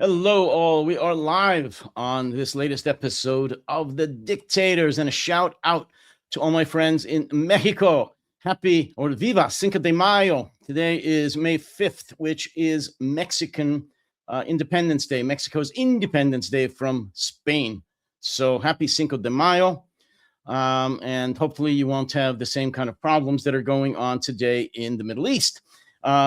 Hello, all. We are live on this latest episode of The Dictators, and a shout out to all my friends in Mexico. Happy or Viva Cinco de Mayo. Today is May 5th, which is Mexican Independence Day, Mexico's Independence Day from Spain. So happy Cinco de Mayo. And hopefully you won't have the same kind of problems that are going on today in the Middle East.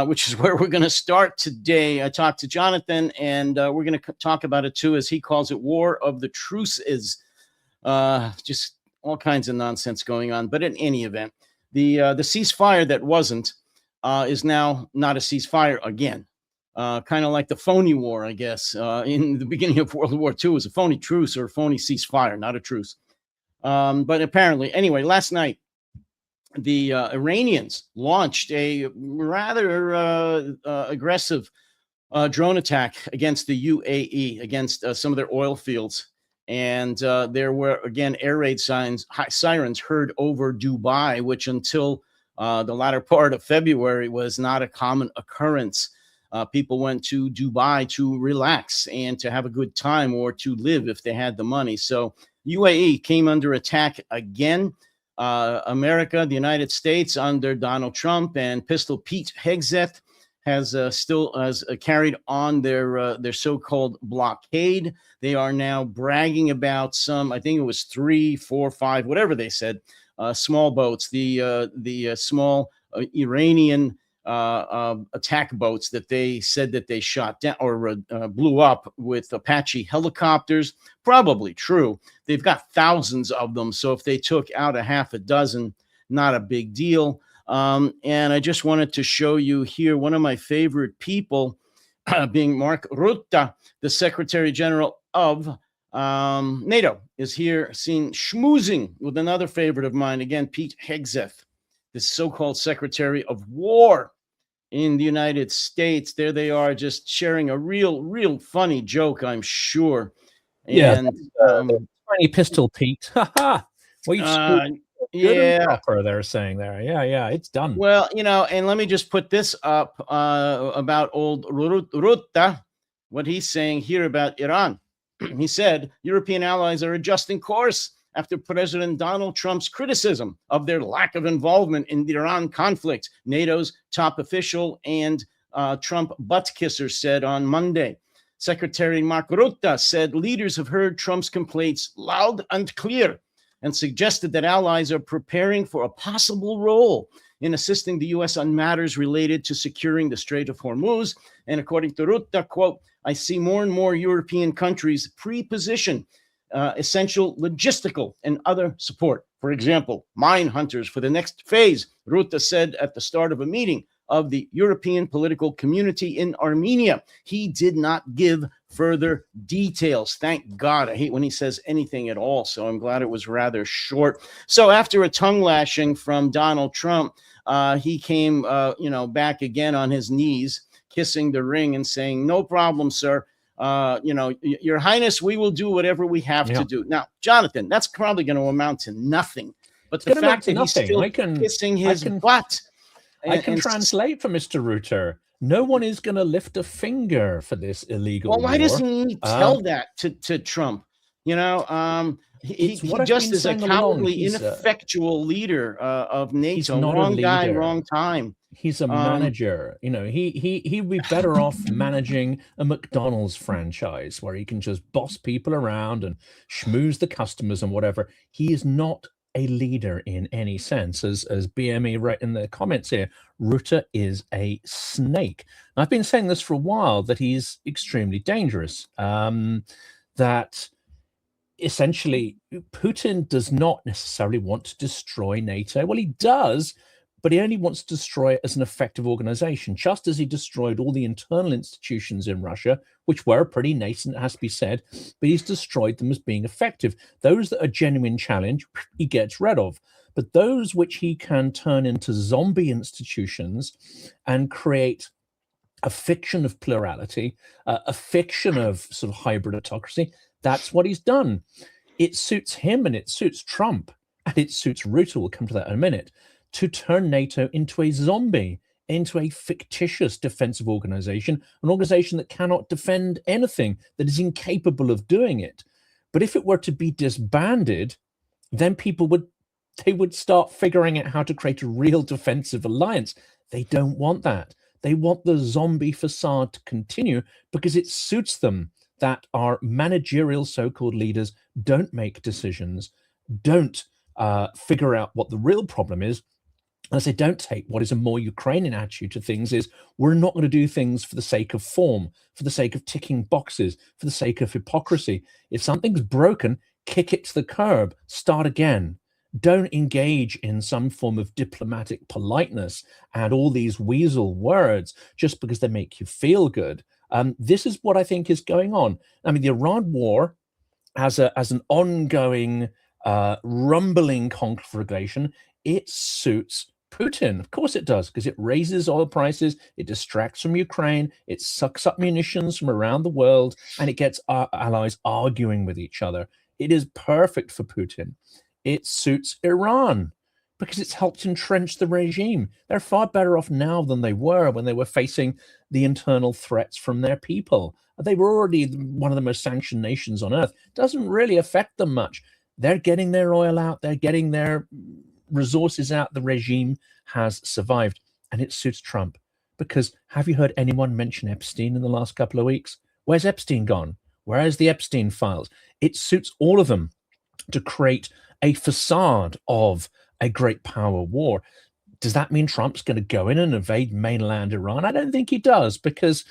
Which is where we're going to start today. I talked to Jonathan, and we're going to talk about it too, as he calls it, War of the Truces. Just all kinds of nonsense going on. But in any event, the ceasefire that wasn't is now not a ceasefire again. Kind of like the phony war, I guess. In the beginning of World War II, it was a phony truce or a phony ceasefire, not a truce. But apparently, anyway, last night, the Iranians launched a rather aggressive drone attack against the UAE, against some of their oil fields. And there were, again, air raid sirens heard over Dubai, which until the latter part of February was not a common occurrence. People went to Dubai to relax and to have a good time, or to live if they had the money. So UAE came under attack again. America, the United States, under Donald Trump and Pistol Pete Hegseth, has carried on their so-called blockade. They are now bragging about some, I think it was 3, 4, 5, whatever they said, small boats, the small Iranian attack boats that they said that they shot down or blew up with Apache helicopters. Probably true. They've got thousands of them, so if they took out a half a dozen, not a big deal. And I just wanted to show you here one of my favorite people, being Mark Rutte, the Secretary General of NATO, is here seen schmoozing with another favorite of mine, again, Pete Hegseth, the so-called Secretary of War in the United States. There they are, just sharing a real funny joke, I'm sure. And funny Pistol Pete. Well, proper, they're saying there. Yeah, it's done. Well, and let me just put this up about old Rutte, what he's saying here about Iran. He said European allies are adjusting course after President Donald Trump's criticism of their lack of involvement in the Iran conflict. NATO's top official and Trump butt kisser said on Monday. Secretary Mark Rutte said leaders have heard Trump's complaints loud and clear, and suggested that allies are preparing for a possible role in assisting the U.S. on matters related to securing the Strait of Hormuz. And according to Rutte, quote, I see more and more European countries pre-position essential logistical and other support. For example, mine hunters for the next phase, Rutte said at the start of a meeting of the European political community in Armenia. He did not give further details. Thank God. I hate when he says anything at all, so I'm glad it was rather short. So after a tongue lashing from Donald Trump, he came back again on his knees, kissing the ring and saying, no problem, sir. Your Highness, we will do whatever we have to do. Now, Jonathan, that's probably going to amount to nothing. But the fact that he's still kissing his butt. I can translate for Mr. Rutte. No one is going to lift a finger for this illegal war. Why doesn't he tell that to Trump? He just is a cowardly, ineffectual leader of NATO. Wrong guy, wrong time. He's a manager. He'd be better off managing a McDonald's franchise where he can just boss people around and schmooze the customers and whatever. He is not a leader in any sense. As BME right in the comments here, Rutte is a snake. I've been saying this for a while, that he's extremely dangerous. That essentially Putin does not necessarily want to destroy NATO. Well, he does, but he only wants to destroy it as an effective organization, just as he destroyed all the internal institutions in Russia, which were pretty nascent, it has to be said, but he's destroyed them as being effective. Those that are genuine challenge, he gets rid of. But those which he can turn into zombie institutions and create a fiction of plurality, a fiction of sort of hybrid autocracy, that's what he's done. It suits him and it suits Trump and it suits Rutte, we'll come to that in a minute, to turn NATO into a zombie into a fictitious defensive organization, an organization that cannot defend anything, that is incapable of doing it. But if it were to be disbanded, then they would start figuring out how to create a real defensive alliance. They don't want that. They want the zombie facade to continue because it suits them that our managerial so-called leaders don't make decisions, don't figure out what the real problem is. As they don't take what is a more Ukrainian attitude to things is, we're not going to do things for the sake of form, for the sake of ticking boxes, for the sake of hypocrisy. If something's broken, kick it to the curb, start again. Don't engage in some form of diplomatic politeness and all these weasel words just because they make you feel good. This is what I think is going on. I mean, the Iran war as an ongoing rumbling conflagration, it suits Putin. Of course it does, because it raises oil prices, it distracts from Ukraine, it sucks up munitions from around the world, and it gets our allies arguing with each other. It is perfect for Putin. It suits Iran because it's helped entrench the regime. They're far better off now than they were when they were facing the internal threats from their people. They were already one of the most sanctioned nations on earth. It doesn't really affect them much. They're getting their oil out. They're getting their resources out. The regime has survived, and it suits Trump because have you heard anyone mention Epstein in the last couple of weeks? Where's Epstein gone? Where is the Epstein files? It suits all of them to create a facade of a great power war. Does that mean Trump's going to go in and invade mainland Iran? I don't think he does, because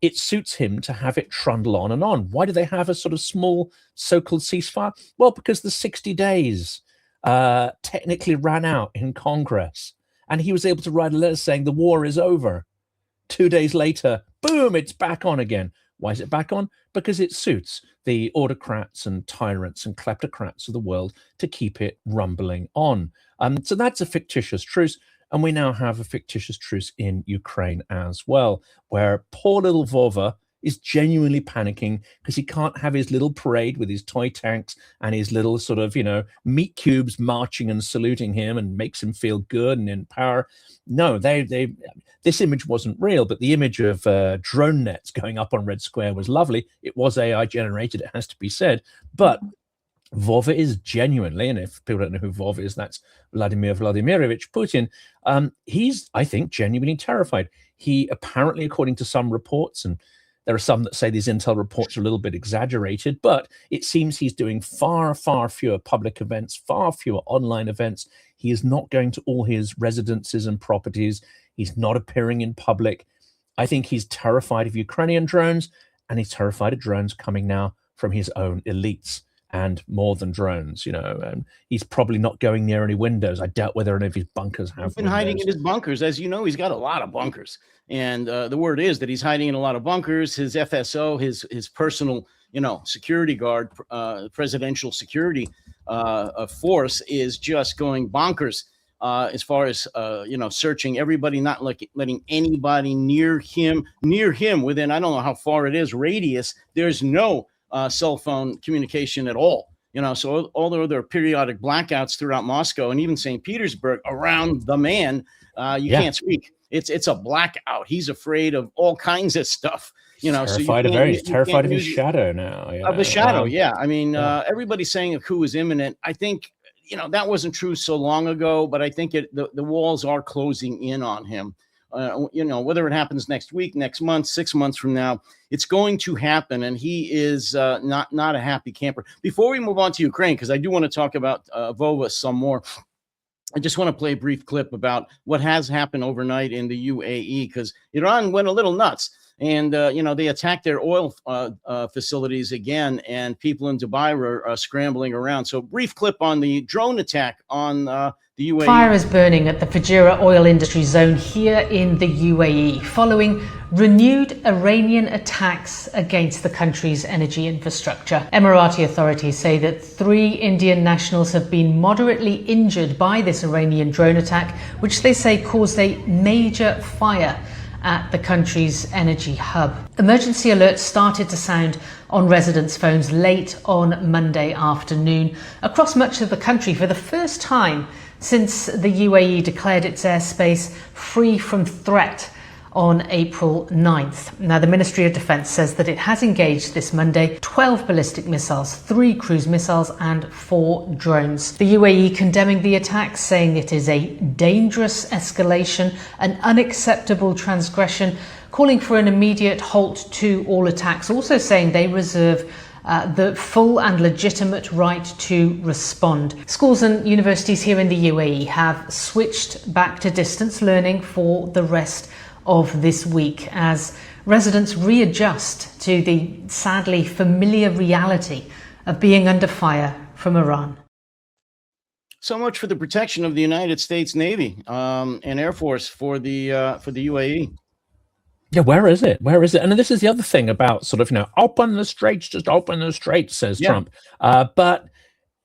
it suits him to have it trundle on and on. Why do they have a sort of small so-called ceasefire? Well, because the 60 days technically ran out in Congress, and he was able to write a letter saying the war is over. 2 days later, boom, it's back on again. Why is it back on? Because it suits the autocrats and tyrants and kleptocrats of the world to keep it rumbling on. So that's a fictitious truce. And we now have a fictitious truce in Ukraine as well, where poor little Vova is genuinely panicking because he can't have his little parade with his toy tanks and his little sort of, meat cubes marching and saluting him and makes him feel good and in power. No, this image wasn't real, but the image of drone nets going up on Red Square was lovely. It was AI generated, it has to be said, but Vova is genuinely, and if people don't know who Vova is, that's Vladimir Vladimirovich Putin. He's, I think, genuinely terrified. He apparently, according to some reports, and there are some that say these intel reports are a little bit exaggerated, but it seems he's doing far, far fewer public events, far fewer online events. He is not going to all his residences and properties. He's not appearing in public. I think he's terrified of Ukrainian drones, and he's terrified of drones coming now from his own elites. And more than drones, and he's probably not going near any windows. I doubt whether any of his bunkers have. He's been hiding in his bunkers. As you know, he's got a lot of bunkers. And the word is that he's hiding in a lot of bunkers. His FSO, his personal, security guard, presidential security force is just going bonkers as far as, searching everybody, not letting anybody near him within, I don't know how far it is, radius. There's no cell phone communication at all, so although there are periodic blackouts throughout Moscow and even St. Petersburg around the man, you can't speak. It's a blackout. He's afraid of all kinds of stuff, terrified he's terrified of his shadow now. Of the shadow. I mean, everybody's saying a coup is imminent. I think, that wasn't true so long ago, but I think the walls are closing in on him. Whether it happens next week, next month, 6 months from now, it's going to happen. And he is not a happy camper. Before we move on to Ukraine, because I do want to talk about Vova some more, I just want to play a brief clip about what has happened overnight in the UAE, because Iran went a little nuts. And, they attacked their oil facilities again, and people in Dubai were scrambling around. So brief clip on the drone attack on the UAE. Fire is burning at the Fujairah oil industry zone here in the UAE, following renewed Iranian attacks against the country's energy infrastructure. Emirati authorities say that 3 Indian nationals have been moderately injured by this Iranian drone attack, which they say caused a major fire at the country's energy hub. Emergency alerts started to sound on residents' phones late on Monday afternoon. Across much of the country, for the first time, since the UAE declared its airspace free from threat on April 9th. Now, the Ministry of Defence says that it has engaged this Monday 12 ballistic missiles, 3 cruise missiles and 4 drones. The UAE condemning the attack, saying it is a dangerous escalation, an unacceptable transgression, calling for an immediate halt to all attacks, also saying they reserve the full and legitimate right to respond. Schools and universities here in the UAE have switched back to distance learning for the rest of this week as residents readjust to the sadly familiar reality of being under fire from Iran. So much for the protection of the United States Navy and Air Force for the UAE. Yeah, where is it? Where is it? And this is the other thing about sort of, open the straits, just open the straits, says Trump. But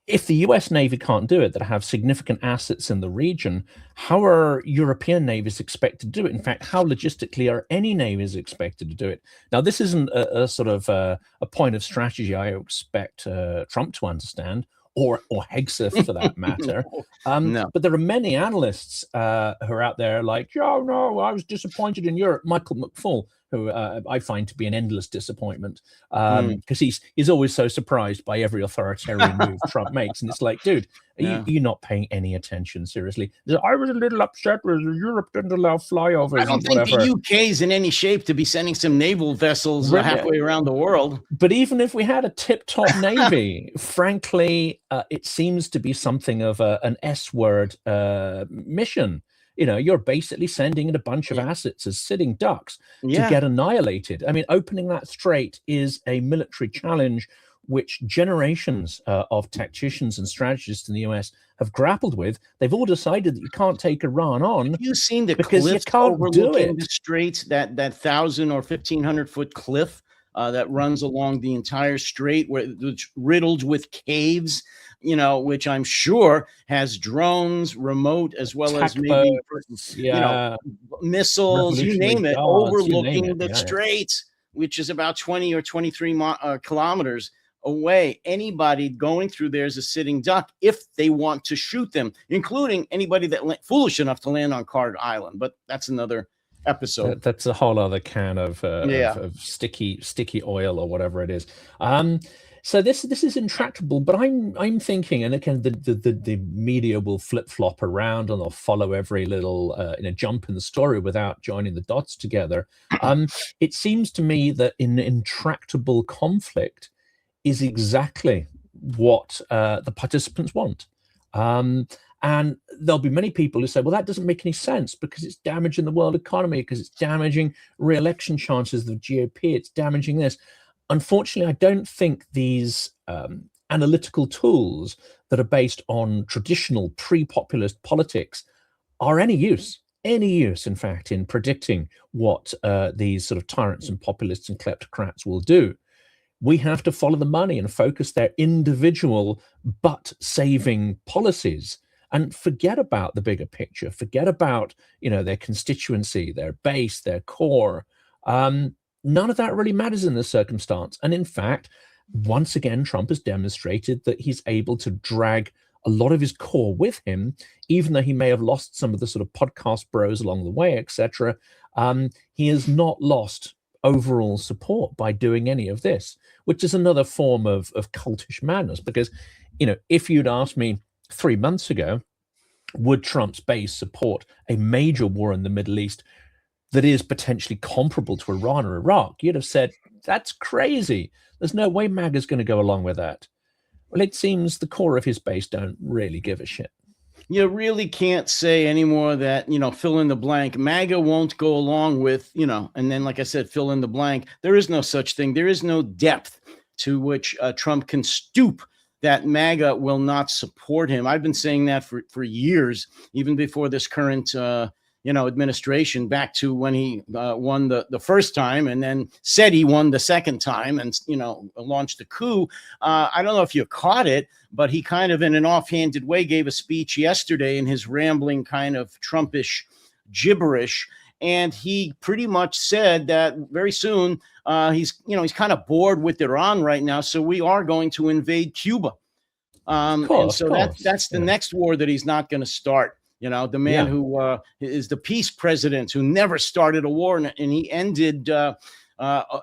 if the US Navy can't do it, that have significant assets in the region, how are European navies expected to do it? In fact, how logistically are any navies expected to do it? Now, this isn't a sort of a point of strategy I expect Trump to understand, or Hegseth for that matter. No. But there are many analysts who are out there like, oh, no, I was disappointed in Europe. Michael McFaul, who I find to be an endless disappointment because he's always so surprised by every authoritarian move Trump makes. And it's like, dude, are you not paying any attention? Seriously? I was a little upset with Europe didn't allow flyovers. I don't think the UK is in any shape to be sending some naval vessels halfway around the world. But even if we had a tip-top navy, frankly, it seems to be something of an S-word mission. You're basically sending in a bunch of assets as sitting ducks to get annihilated. I mean, opening that strait is a military challenge which generations of tacticians and strategists in the US have grappled with. They've all decided that you can't take Iran on. Have you seen the because cliff you can't overlooking the straits, that 1,000 or 1,500-foot cliff that runs along the entire strait, where it's riddled with caves, which I'm sure has drones, remote, as well as maybe missiles, you name it, overlooking the straits, which is about 20 or 23 kilometers away. Anybody going through there is a sitting duck if they want to shoot them, including anybody that foolish enough to land on Carter Island. But that's another episode. That's a whole other can of sticky oil or whatever it is. So this is intractable, but I'm thinking, and again, the media will flip flop around and they'll follow every little jump in the story without joining the dots together. It seems to me that an intractable conflict is exactly what the participants want. And there'll be many people who say, well, that doesn't make any sense because it's damaging the world economy, because it's damaging re-election chances of the GOP, it's damaging this. Unfortunately, I don't think these analytical tools that are based on traditional pre-populist politics are any use, in fact, in predicting what these sort of tyrants and populists and kleptocrats will do. We have to follow the money and focus their individual butt-saving policies and forget about the bigger picture, forget about, their constituency, their base, their core. None of that really matters in this circumstance. And in fact, once again, Trump has demonstrated that he's able to drag a lot of his core with him, even though he may have lost some of the sort of podcast bros along the way, etc. He has not lost overall support by doing any of this, which is another form of cultish madness. Because, if you'd asked me 3 months ago, would Trump's base support a major war in the Middle East that is potentially comparable to Iran or Iraq, you'd have said, that's crazy. There's no way MAGA's going to go along with that. Well, it seems the core of his base don't really give a shit. You really can't say anymore that, fill in the blank. MAGA won't go along with, and then, like I said, fill in the blank. There is no such thing. There is no depth to which Trump can stoop that MAGA will not support him. I've been saying that for years, even before this current, administration, back to when he won the first time and then said he won the second time and, launched the coup. I don't know if you caught it, but he kind of in an offhanded way gave a speech yesterday in his rambling kind of Trumpish gibberish. And he pretty much said that very soon he's kind of bored with Iran right now. So we are going to invade Cuba. And so that's the yeah. next war that he's not going to start. You know, the man who is the peace president who never started a war, and he ended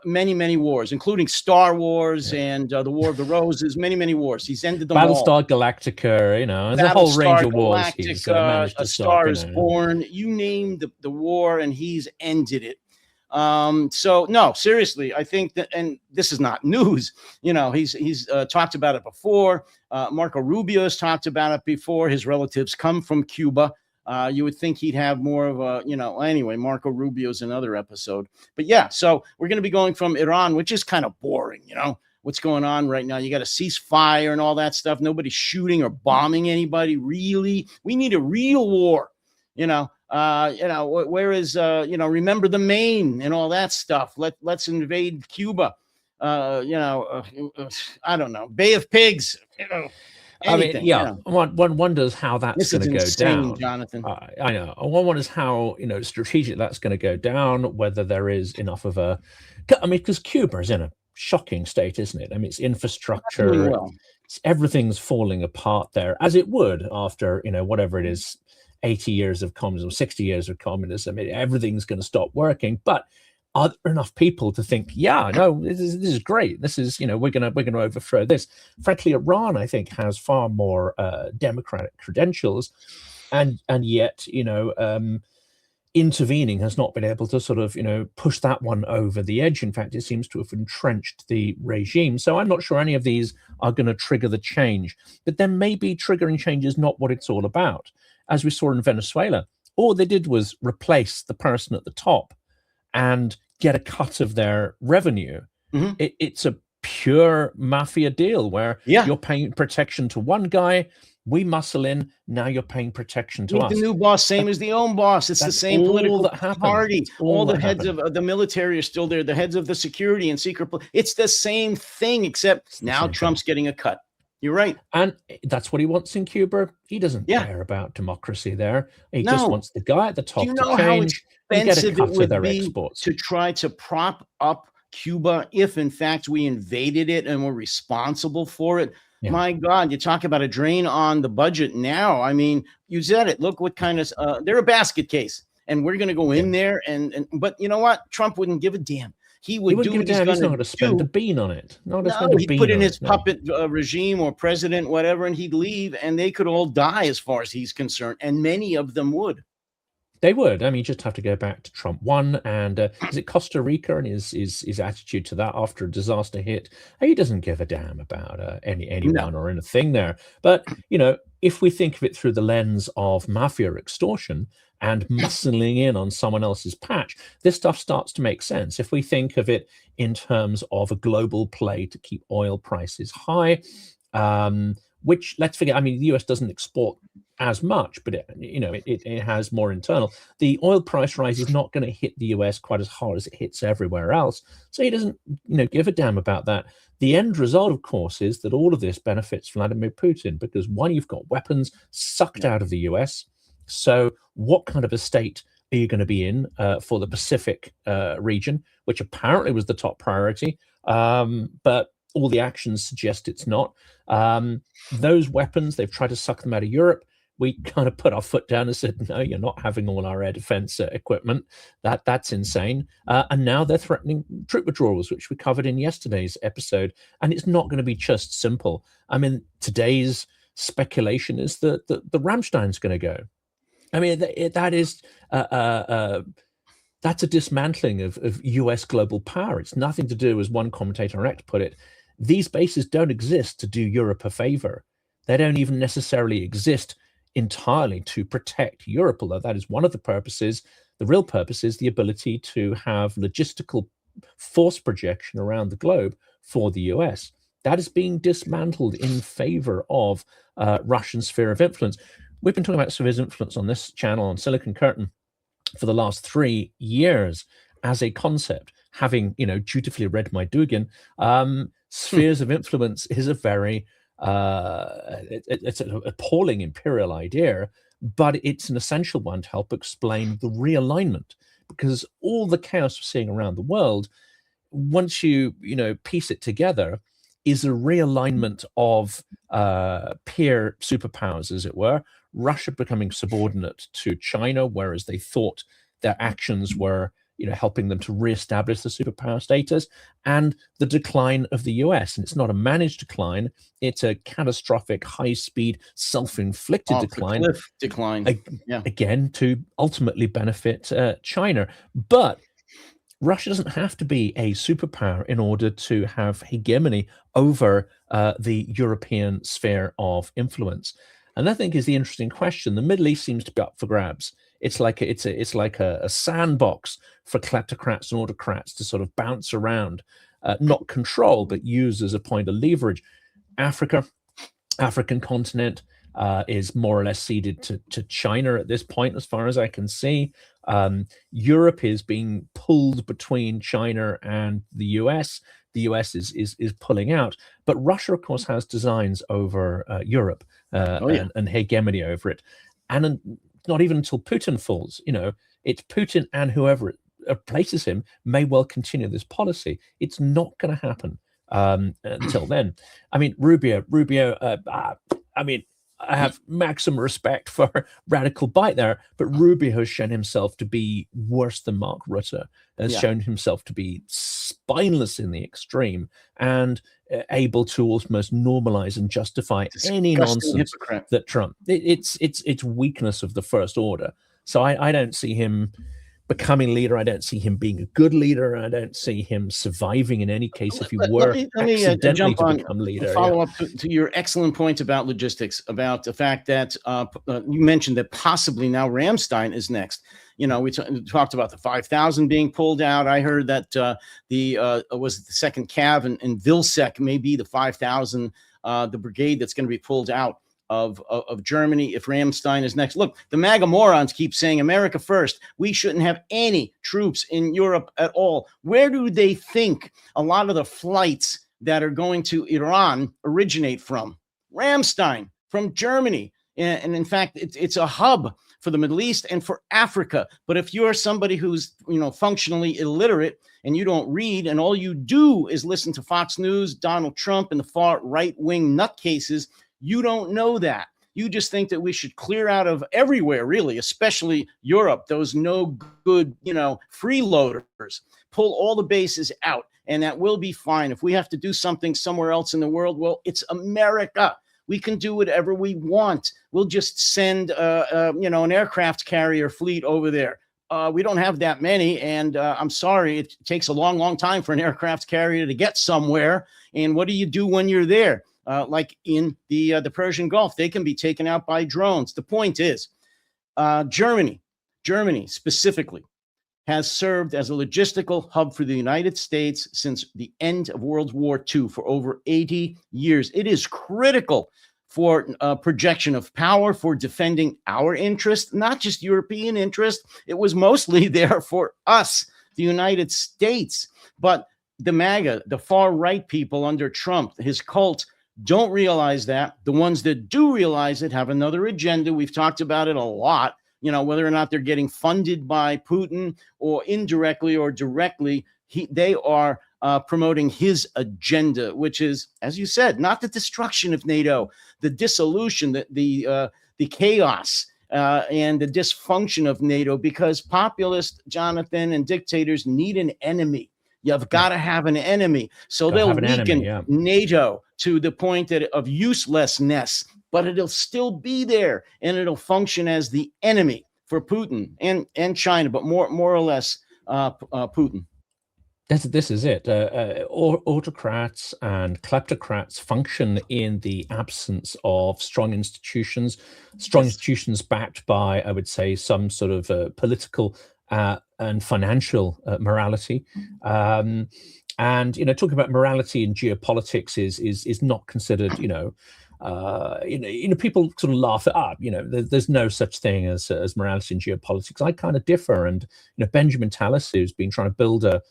many wars, including Star Wars and the War of the Roses, many wars. He's ended them all. Battlestar Galactica, you know, there's a whole range of wars he's managed to A stop. Star is Born. You name the war, and he's ended it. So no, seriously, I think that, and this is not news, you know, he's talked about it before. Marco Rubio has talked about it before. His relatives come from Cuba. You would think he'd have more of a, you know, anyway, Marco Rubio's another episode, but yeah, so we're going to be going from Iran, which is kind of boring, you know, what's going on right now. You got a ceasefire and all that stuff. Nobody's shooting or bombing anybody. Really, we need a real war, you know. Where is, remember the Maine and all that stuff. Let's invade Cuba. I don't know, Bay of Pigs. You know, anything, I mean, yeah. You know. One wonders how that's going to go down, Jonathan. I know. One wonders how, you know, strategic that's going to go down. Whether there is enough of a, I mean, because Cuba is in a shocking state, isn't it? I mean, it's infrastructure, everything's falling apart there, as it would after, you know, whatever it is. 80 years of communism, 60 years of communism, everything's going to stop working. But are there enough people to think, yeah, no, this is great. This is, you know, we're going to overthrow this. Frankly, Iran, I think, has far more democratic credentials, and yet, you know, intervening has not been able to sort of, you know, push that one over the edge. In fact, it seems to have entrenched the regime. So I'm not sure any of these are going to trigger the change. But then maybe triggering change is not what it's all about. As we saw in Venezuela, all they did was replace the person at the top and get a cut of their revenue. Mm-hmm. It's a pure mafia deal where you're paying protection to one guy, we muscle in, now you're paying protection to us. The new boss, same as the old boss. It's the same political party. All the heads of the military are still there, the heads of the security and secret. It's the same thing, except now Trump's getting a cut. You're right. And that's what he wants in Cuba. He doesn't care about democracy there. He just wants the guy at the top to change and get a cut of their exports. To try to prop up Cuba if, in fact, we invaded it and were responsible for it. Yeah. My God, you talk about a drain on the budget now. I mean, you said it. Look what kind of they're a basket case. And we're going to go in there. But you know what? Trump wouldn't give a damn. He would do what he's not going to spend a bean on it. He'd put in his puppet regime or president, whatever, and he'd leave, and they could all die as far as he's concerned. And many of them would. They would. I mean, you just have to go back to Trump 1 and is it Costa Rica and his attitude to that after a disaster hit? He doesn't give a damn about anyone or anything there. But, you know, if we think of it through the lens of mafia extortion and muscling in on someone else's patch, this stuff starts to make sense. If we think of it in terms of a global play to keep oil prices high, which, let's forget, I mean, the US doesn't export as much, but it has more internal. The oil price rise is not going to hit the US quite as hard as it hits everywhere else. So he doesn't, give a damn about that. The end result, of course, is that all of this benefits Vladimir Putin because one, you've got weapons sucked out of the US. So what kind of a state are you going to be in for the Pacific region, which apparently was the top priority, but all the actions suggest it's not. Those weapons, they've tried to suck them out of Europe. We kind of put our foot down and said, no, you're not having all our air defense equipment. That's insane. And now they're threatening troop withdrawals, which we covered in yesterday's episode. And it's not going to be just simple. I mean, today's speculation is that the Rammstein's going to go. I mean, that's a dismantling of US global power. It's nothing to do, as one commentator on X put it, these bases don't exist to do Europe a favor. They don't even necessarily exist entirely to protect Europe, although that is one of the purposes. The real purpose is the ability to have logistical force projection around the globe for the US. That is being dismantled in favor of Russian sphere of influence. We've been talking about spheres of influence on this channel on Silicon Curtain for the last 3 years as a concept. Having, dutifully read my Dugin, spheres of influence is a very, it's an appalling imperial idea, but it's an essential one to help explain the realignment. Because all the chaos we're seeing around the world, once you, piece it together, is a realignment of peer superpowers, as it were. Russia becoming subordinate to China, whereas they thought their actions were, helping them to reestablish the superpower status, and the decline of the US. And it's not a managed decline; it's a catastrophic, high-speed, self-inflicted decline. The cliff decline. Again, to ultimately benefit China, but Russia doesn't have to be a superpower in order to have hegemony over the European sphere of influence. And I think is the interesting question. The Middle East seems to be up for grabs. It's like a sandbox for kleptocrats and autocrats to sort of bounce around, not control, but use as a point of leverage. African continent is more or less ceded to China at this point, as far as I can see. Europe is being pulled between China and the US. The US is pulling out, but Russia, of course, has designs over Europe and hegemony over it. And not even until Putin falls, it's Putin and whoever replaces him may well continue this policy. It's not going to happen until then. I mean, Rubio. I have maximum respect for Radical Bite there, but Rubio has shown himself to be worse than Mark Rutte, has shown himself to be spineless in the extreme and able to almost normalize and justify any nonsense that Trump. It's weakness of the first order. So I don't see him becoming leader. I don't see him being a good leader. I don't see him surviving in any case if he were accidentally jump to on, become leader. Follow up to your excellent point about logistics, about the fact that you mentioned that possibly now Ramstein is next. We talked about the 5,000 being pulled out. I heard that was the second Cav and Vilsec may be the 5,000, the brigade that's going to be pulled out of Germany if Ramstein is next. Look, the MAGA morons keep saying America first. We shouldn't have any troops in Europe at all. Where do they think a lot of the flights that are going to Iran originate from? Ramstein, from Germany. And in fact, it's a hub for the Middle East and for Africa. But if you're somebody who's, functionally illiterate and you don't read and all you do is listen to Fox News, Donald Trump, and the far right-wing nutcases, you don't know that. You just think that we should clear out of everywhere, really, especially Europe, those no good, freeloaders, pull all the bases out, and that will be fine. If we have to do something somewhere else in the world, well, it's America. We can do whatever we want. We'll just send, an aircraft carrier fleet over there. We don't have that many, and I'm sorry, it takes a long, long time for an aircraft carrier to get somewhere. And what do you do when you're there? Like in the Persian Gulf, they can be taken out by drones. The point is, Germany specifically, has served as a logistical hub for the United States since the end of World War II for over 80 years. It is critical for projection of power, for defending our interest, not just European interest. It was mostly there for us, the United States. But the MAGA, the far right people under Trump, his cult, don't realize that. The ones that do realize it have another agenda. We've talked about it a lot. Whether or not they're getting funded by Putin or indirectly or directly, they are promoting his agenda, which is, as you said, not the destruction of NATO, the dissolution, the chaos, and the dysfunction of NATO, because populists, Jonathan, and dictators need an enemy. You've got to have an enemy. So they'll weaken NATO to the point of uselessness, but it'll still be there and it'll function as the enemy for Putin and China, but more or less Putin. This is it. Autocrats and kleptocrats function in the absence of strong institutions backed by, I would say, some sort of political and financial morality. And talking about morality in geopolitics is not considered, people sort of laugh it up. There's no such thing as morality in geopolitics. I kind of differ, and Benjamin Tallis, who's been trying to build a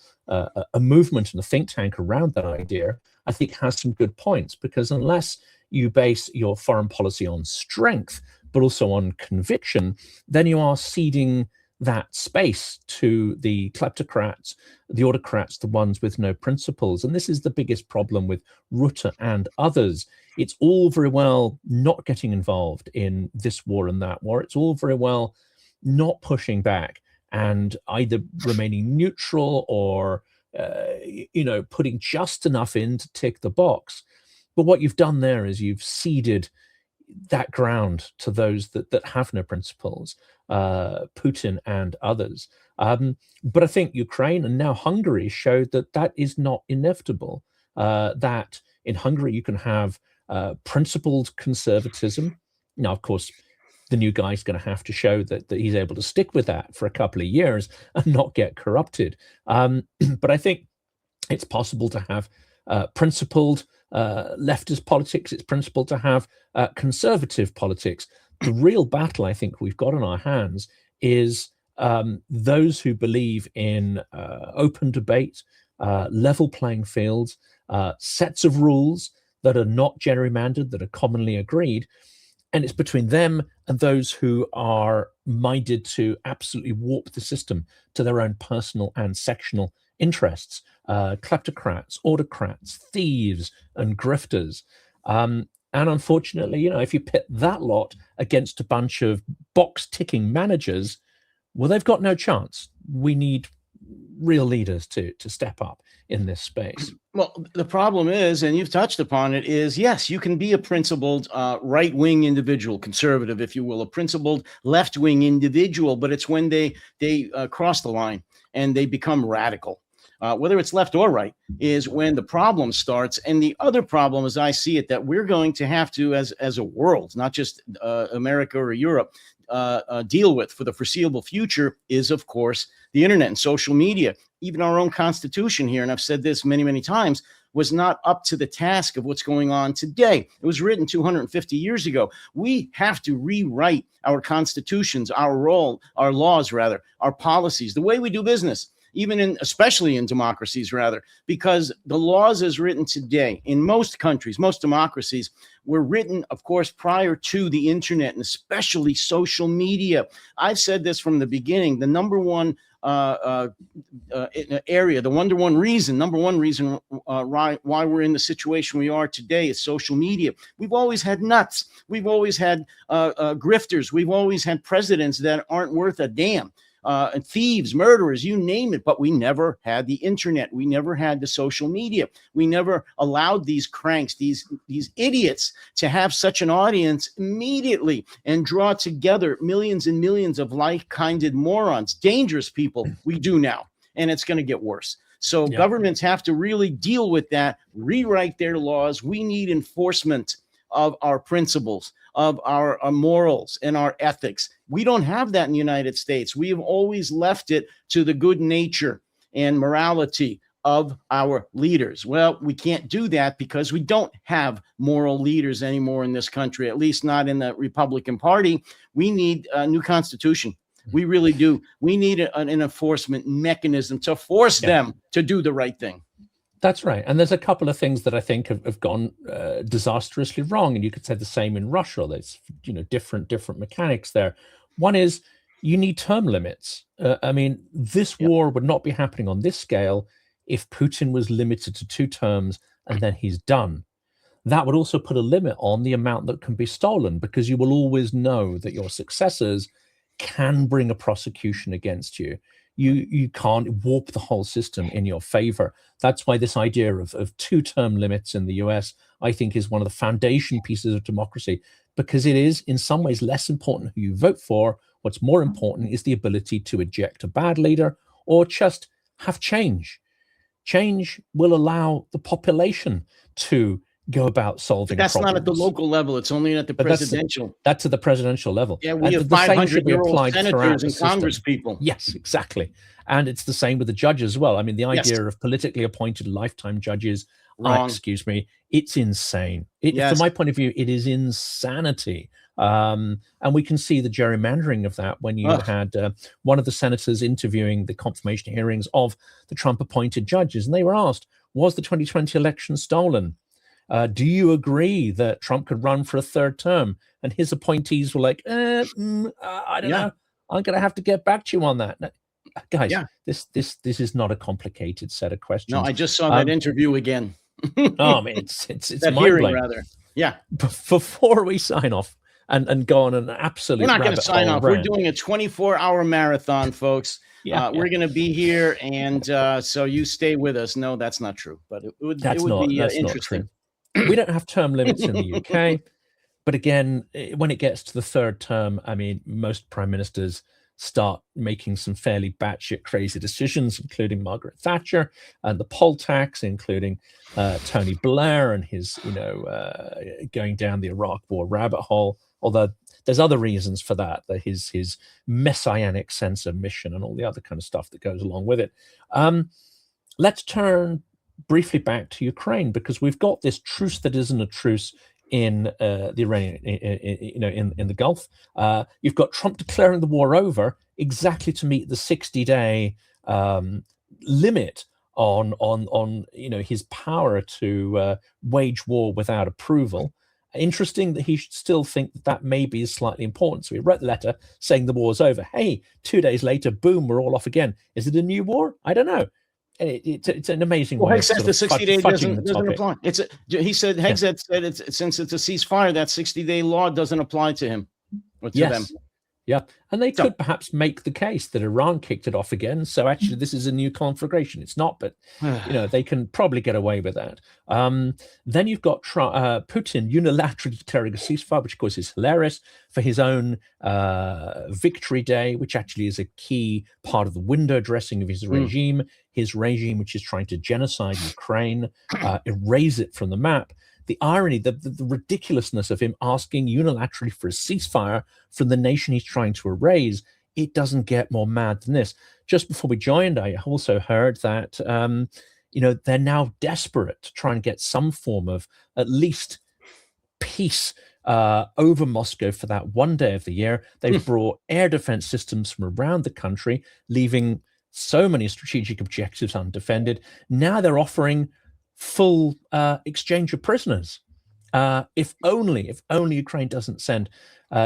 movement and a think tank around that idea, I think has some good points, because unless you base your foreign policy on strength, but also on conviction, then you are ceding that space to the kleptocrats, the autocrats, the ones with no principles. And this is the biggest problem with Rutte and others. It's all very well not getting involved in this war and that war. It's all very well not pushing back and either remaining neutral or putting just enough in to tick the box. But what you've done there is you've ceded that ground to those that have no principles, Putin and others. But I think Ukraine and now Hungary showed that is not inevitable, that in Hungary you can have principled conservatism. Now, of course, the new guy's going to have to show that he's able to stick with that for a couple of years and not get corrupted. But I think it's possible to have principled leftist politics. It's principled to have conservative politics. The real battle I think we've got on our hands is those who believe in open debate, level playing fields, sets of rules that are not gerrymandered, that are commonly agreed. And it's between them and those who are minded to absolutely warp the system to their own personal and sectional interests, kleptocrats, autocrats, thieves, and grifters. And unfortunately, if you pit that lot against a bunch of box-ticking managers, well, they've got no chance. We need real leaders to step up in this space. Well, the problem is, and you've touched upon it, is yes, you can be a principled right-wing individual, conservative, if you will, a principled left-wing individual, but it's when they cross the line and they become radical. Whether it's left or right, is when the problem starts. And the other problem, as I see it, that we're going to have to, as a world, not just America or Europe, deal with for the foreseeable future is, of course, the internet and social media. Even our own Constitution here, and I've said this many, many times, was not up to the task of what's going on today. It was written 250 years ago. We have to rewrite our constitutions, our laws, our policies, the way we do business, especially in democracies, because the laws as written today in most countries, most democracies, were written, of course, prior to the internet and especially social media. I've said this from the beginning. The number one area, the number one reason why we're in the situation we are today is social media. We've always had nuts. We've always had grifters. We've always had presidents that aren't worth a damn. And thieves, murderers, you name it. But we never had the internet. We never had the social media. We never allowed these cranks, these idiots, to have such an audience immediately and draw together millions and millions of like-minded morons, dangerous people. We do now, and it's going to get worse. So governments have to really deal with that, rewrite their laws. We need enforcement of our principles, of our morals and our ethics. We don't have that in the United States. We have always left it to the good nature and morality of our leaders. Well, we can't do that because we don't have moral leaders anymore in this country, at least not in the Republican Party. We need a new constitution. We really do. We need an enforcement mechanism to force them to do the right thing. That's right. And there's a couple of things that I think have gone disastrously wrong. And you could say the same in Russia. There's, different mechanics there. One is you need term limits. This war would not be happening on this scale if Putin was limited to 2 terms and then he's done. That would also put a limit on the amount that can be stolen, because you will always know that your successors can bring a prosecution against you. You can't warp the whole system in your favor. That's why this idea of 2-term limits in the US, I think, is one of the foundation pieces of democracy, because it is in some ways less important who you vote for. What's more important is the ability to eject a bad leader or just have change. Change will allow the population to go about solving problems. But that's not at the local level. It's only at the presidential. That's at the presidential level. Yeah, we have 500-year-old senators and Congress people. Yes, exactly. And it's the same with the judges as well. I mean, the idea of politically appointed lifetime judges, it's insane. From my point of view, it is insanity. And we can see the gerrymandering of that when you had one of the senators interviewing the confirmation hearings of the Trump-appointed judges. And they were asked, was the 2020 election stolen? Do you agree that Trump could run for a 3rd term? And his appointees were like, I don't know. I'm going to have to get back to you on that. No, guys, Yeah. this is not a complicated set of questions. No, I just saw that interview again. Oh, I mean, it's that hearing rather. Yeah. Before we sign off and go on an absolute, we're not going to sign off. Rant. We're doing a 24-hour marathon, folks. We're going to be here, and so you stay with us. No, that's not true, but it would be interesting. We don't have term limits in the UK, but again, when it gets to the third term, I mean, most prime ministers start making some fairly batshit crazy decisions, including Margaret Thatcher and the poll tax, including Tony Blair and his, going down the Iraq War rabbit hole. Although there's other reasons for that, his messianic sense of mission and all the other kind of stuff that goes along with it. Let's turn briefly back to Ukraine, because we've got this truce that isn't a truce in the Iranian, in the Gulf. You've got Trump declaring the war over exactly to meet the 60-day limit on his power to wage war without approval. Interesting that he should still think that maybe is slightly important. So he wrote the letter saying the war's over. Hey, 2 days later, boom, we're all off again. Is it a new war? I don't know. It's an amazing way. Hegz says the 60 days doesn't apply. He said Hegz said since it's a ceasefire, that 60-day law doesn't apply to him or to them. Yeah, and they could perhaps make the case that Iran kicked it off again. So actually, this is a new conflagration. It's not, but they can probably get away with that. Then you've got Putin unilaterally declaring a ceasefire, which of course is hilarious, for his own victory day, which actually is a key part of the window dressing of his regime. His regime, which is trying to genocide Ukraine, erase it from the map. The irony, the ridiculousness of him asking unilaterally for a ceasefire from the nation he's trying to erase, it doesn't get more mad than this. Just before we joined, I also heard that, they're now desperate to try and get some form of at least peace over Moscow for that one day of the year. They've brought air defense systems from around the country, leaving so many strategic objectives undefended. Now they're offering full exchange of prisoners. If only Ukraine doesn't send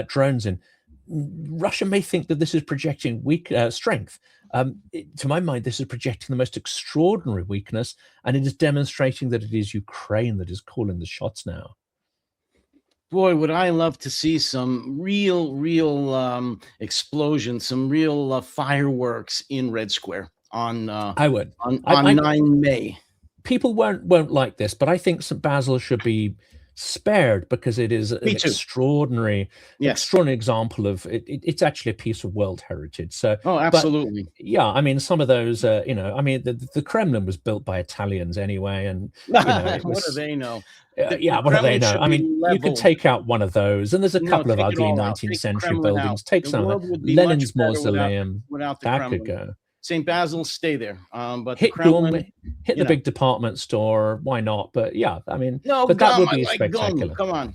drones in. Russia may think that this is projecting weak strength. To my mind, this is projecting the most extraordinary weakness, and it is demonstrating that it is Ukraine that is calling the shots now. Boy, would I love to see some real explosion, some real fireworks in Red Square on I would on 9 May. People won't like this, but I think St. Basil should be spared because it is an extraordinary example of it. It's actually a piece of world heritage. So, absolutely, but, I mean, some of those, the Kremlin was built by Italians anyway, and what do they know? What do they know? I mean, you can take out one of those, and there's a couple of ugly 19th century buildings. Take some of them. Lenin's mausoleum, without the that Kremlin. could go. St. Basil, stay there. But hit the Kremlin, the big department store. Why not? But I mean, but that would be spectacular. Come on.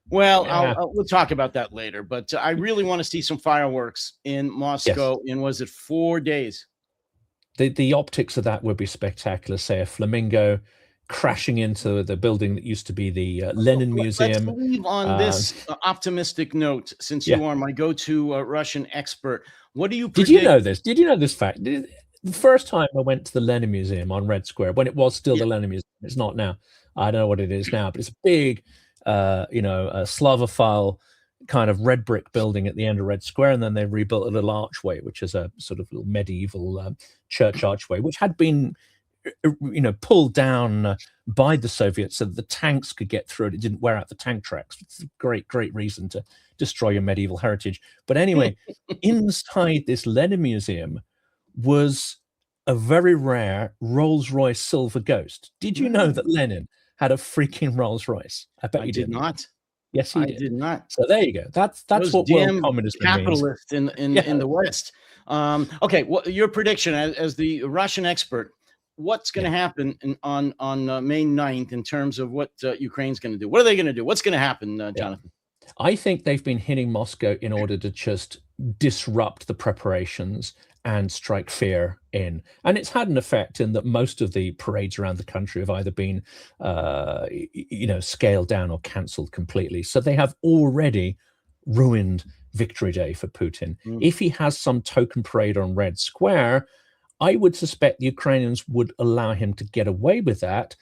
Well, we'll talk about that later. But I really want to see some fireworks in Moscow. In was it 4 days? The optics of that would be spectacular. Say a flamingo crashing into the building that used to be the Lenin Museum. Let's leave on this optimistic note, since you are my go-to Russian expert. What do you predict? Did you know this? Did you know this fact? The first time I went to the Lenin Museum on Red Square, when it was still the Lenin Museum, it's not now. I don't know what it is now, but it's a big, a Slavophile kind of red brick building at the end of Red Square, and then they rebuilt a little archway, which is a sort of little medieval church archway, which had been pulled down by the Soviets so that the tanks could get through it. It didn't wear out the tank tracks. It's a great reason to destroy your medieval heritage. But anyway, inside this Lenin Museum was a very rare Rolls-Royce Silver Ghost. Did you know that Lenin had a freaking Rolls-Royce? I bet you did not. Yes, he did. I did not. So there you go. That's what world communism capitalist means. in the West. Okay, your prediction as the Russian expert. What's going to happen on May 9th in terms of what Ukraine's going to do? What are they going to do? What's going to happen, Jonathan? I think they've been hitting Moscow in order to just disrupt the preparations and strike fear in. And it's had an effect in that most of the parades around the country have either been, scaled down or cancelled completely. So they have already ruined Victory Day for Putin. If he has some token parade on Red Square, I would suspect the Ukrainians would allow him to get away with that,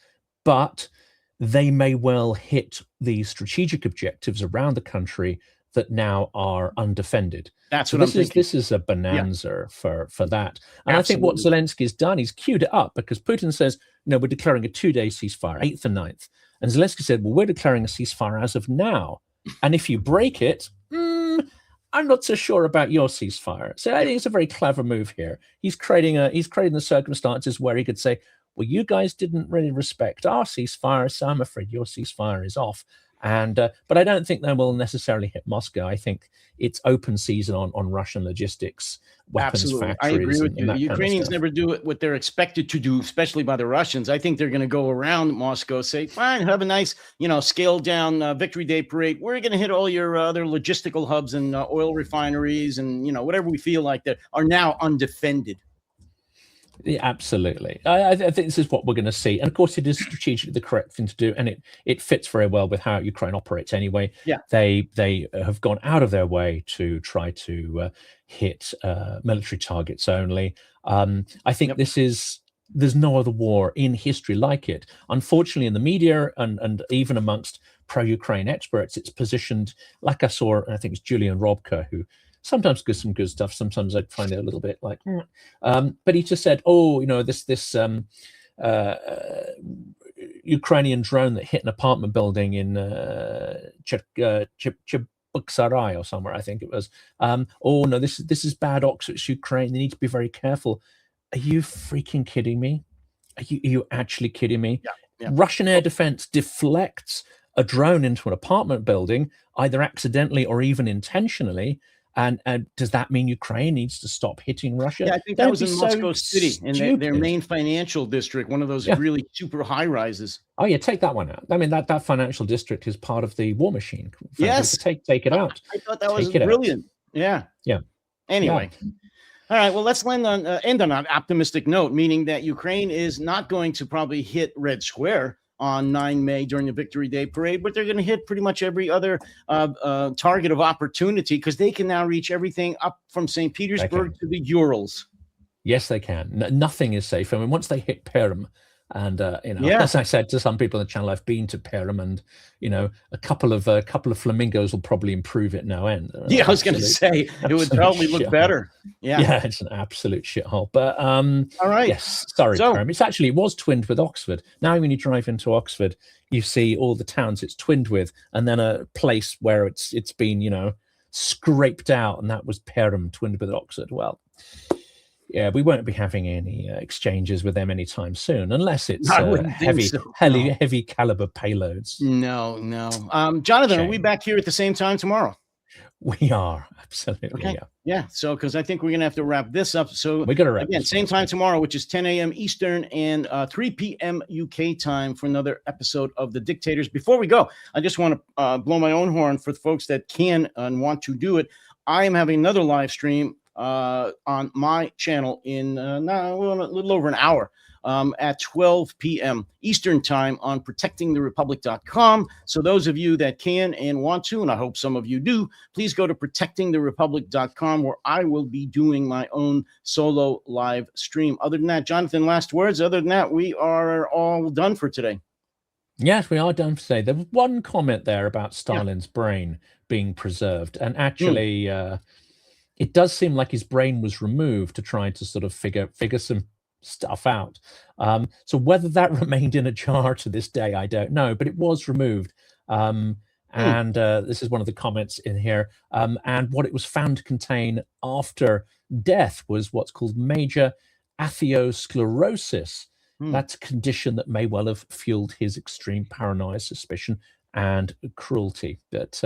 but they may well hit the strategic objectives around the country that now are undefended. That's so what I'm thinking. This is a bonanza for that. And I think what Zelensky's done, he's queued it up, because Putin says, no, we're declaring a 2-day ceasefire, 8th and 9th. And Zelensky said, well, we're declaring a ceasefire as of now. And if you break it, I'm not so sure about your ceasefire. So I think it's a very clever move here. He's creating the circumstances where he could say, well, you guys didn't really respect our ceasefire, so I'm afraid your ceasefire is off. And but I don't think they will necessarily hit Moscow. I think it's open season on Russian logistics, weapons factories. I agree with you. The Ukrainians never do what they're expected to do, especially by the Russians. I think they're going to go around Moscow, say, fine, have a nice, scaled down Victory Day parade. We're going to hit all your other logistical hubs and oil refineries and, whatever we feel like that are now undefended. Yeah, absolutely. I think this is what we're going to see. And of course, it is strategically the correct thing to do. And it fits very well with how Ukraine operates anyway. Yeah. They have gone out of their way to try to hit military targets only. I think there's no other war in history like it. Unfortunately, in the media and even amongst pro-Ukraine experts, it's positioned like I saw, I think it's Julian Robka, who sometimes gives some good stuff. Sometimes I find it a little bit like, but he just said, this Ukrainian drone that hit an apartment building in Chibuksarai or somewhere, I think it was. This is bad ox. It's Ukraine. They need to be very careful. Are you freaking kidding me? Are you actually kidding me? Yeah. Russian air defense deflects a drone into an apartment building, either accidentally or even intentionally. And does that mean Ukraine needs to stop hitting Russia? Yeah, I think that was in Moscow City, in their main financial district, one of those really super high rises. Oh yeah, take that one out. I mean, that financial district is part of the war machine. Yes, take it out. I thought that was brilliant. Yeah. Anyway. Yeah. All right. Well, let's end on an optimistic note, meaning that Ukraine is not going to probably hit Red Square on 9 May during the Victory Day parade, but they're going to hit pretty much every other target of opportunity, because they can now reach everything up from St. Petersburg to the Urals. Yes, they can. Nothing is safe. I mean, once they hit Perm, and as I said to some people on the channel, I've been to Perm, and a couple of flamingos will probably improve it no end. Yeah, I was going to say it would probably look better. Yeah, it's an absolute shithole. But all right. Yes, sorry, Perm. It was twinned with Oxford. Now, when you drive into Oxford, you see all the towns it's twinned with, and then a place where it's been scraped out, and that was Perm twinned with Oxford. Well. Yeah, we won't be having any exchanges with them anytime soon, unless it's heavy caliber payloads. No. Jonathan, are we back here at the same time tomorrow? We are, absolutely. Okay. Yeah. So, because I think we're going to have to wrap this up. So, we got to wrap again, same time tomorrow, which is 10 a.m. Eastern and 3 p.m. UK time for another episode of The Dictators. Before we go, I just want to blow my own horn for the folks that can and want to do it. I am having another live stream on my channel in a little over an hour at 12 p.m. Eastern time on protectingtherepublic.com. So those of you that can and want to, and I hope some of you do, please go to protectingtherepublic.com, where I will be doing my own solo live stream. Other than that, Jonathan, last words. Other than that, we are all done for today. Yes, we are done for today. There was one comment there about Stalin's brain being preserved, and actually it does seem like his brain was removed to try to sort of figure some stuff out. So whether that remained in a jar to this day, I don't know, but it was removed. And this is one of the comments in here. And what it was found to contain after death was what's called major atherosclerosis. That's a condition that may well have fueled his extreme paranoia, suspicion, and cruelty. But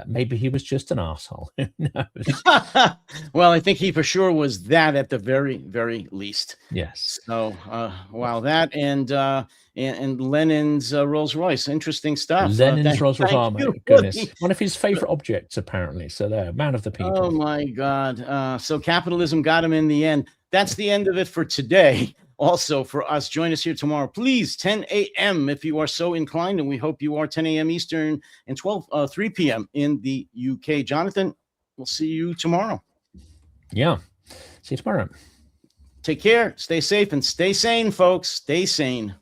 maybe he was just an asshole. Who knows? Well, I think he for sure was that at the very, very least. Yes. So, wow, that and Lenin's Rolls Royce, interesting stuff. Lenin's Rolls Royce, oh my goodness, one of his favorite objects apparently. So there, man of the people. Oh my God! So capitalism got him in the end. That's the end of it for today. also for us. Join us here tomorrow, please, 10 a.m. if you are so inclined, and we hope you are 10 a.m. Eastern and 3 p.m. in the UK. Jonathan, we'll see you tomorrow. Yeah. See you tomorrow. Take care, stay safe, and stay sane, folks. Stay sane.